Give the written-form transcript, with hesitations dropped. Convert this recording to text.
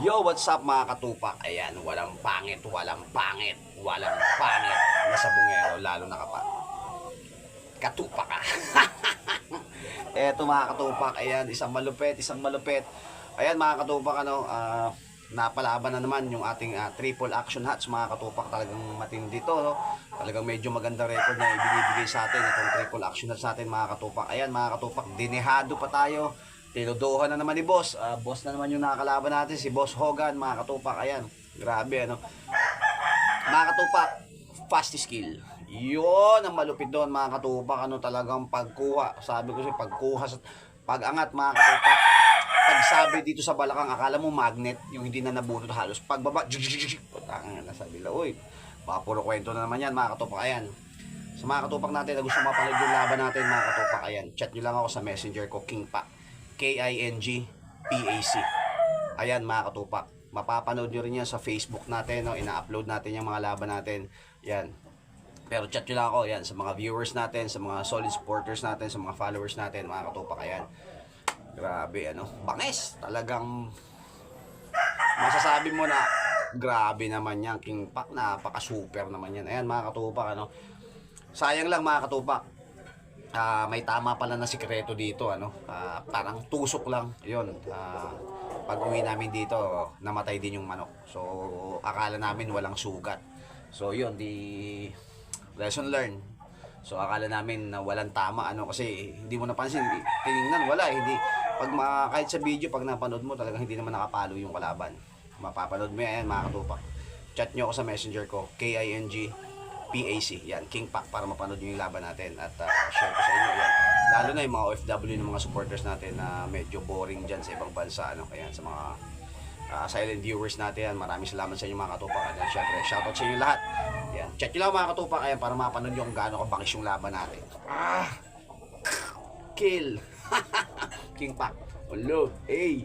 Yo, what's up mga katupak? Ayan, walang pangit, walang pangit, walang pangit na sabungero, lalo na kapag katupak ka. Eto mga katupak, ayan, isang malupit, isang malupit. Ayan mga katupak, napalaban na naman yung ating triple action hats mga katupak. Talagang matindi to, no? Talagang medyo maganda record na ibinibigay sa atin itong triple action hats natin mga katupak. Ayan mga katupak, dinehado pa tayo. Tinuduhan na naman ni boss. Boss na naman yung nakakalaban natin, si Boss Hogan mga katupak. Ayan, grabe ano. Mga katupak, fast skill. Yun ang malupit doon mga katupak. Ano talagang pagkuha. Sabi ko siya, pagkuha sa pag-angat mga katupak. Pagsabi dito sa balakang, akala mo magnet, yung hindi na nabunot halos. Pagbaba, putang na sabi la, uy, baka puro kwento na naman yan mga katupak. Ayan. Sa mga katupak natin na gusto mapanood yung laban natin mga katupak, ayan, chat nyo lang ako sa messenger ko, King Pa. KINGPAC. Ayan mga katupak, mapapanood nyo rin yan sa Facebook natin, no? Ina-upload natin yung mga laban natin. Yan. Pero chat nyo lang ako yan sa mga viewers natin, sa mga solid supporters natin, sa mga followers natin mga katupak. Ayan. Grabe ano, banges. Talagang masasabi mo na grabe naman yan, King Pac, napaka-super naman yan. Ayan mga katupak ano. Sayang lang mga katupak. May tama pala na sikreto dito parang tusok lang yun. Pag uwi namin dito namatay din yung manok, so akala namin walang sugat, so yun, di lesson learned. So akala namin na walang tama kasi hindi mo napansin, tiningnan wala hindi. Kahit sa video pag napanood mo talagang hindi naman nakapalo yung kalaban. Mapapanood mo yan mga katupak. Chat nyo ako sa messenger ko, KINGPAC, yan, King Pac, para mapanood nyo yung laban natin at share ko sa inyo yan. Lalo na yung mga OFW ng mga supporters natin na medyo boring dyan sa ibang bansa, kaya sa mga silent viewers natin, maraming salamat sa inyo mga katupak. At syempre, shoutout sa inyo lahat. Yan, chat nyo lang mga katupak ayan, para mapanood nyo kung gaano kabangis yung laban natin. Kill! King Pac, hello, hey!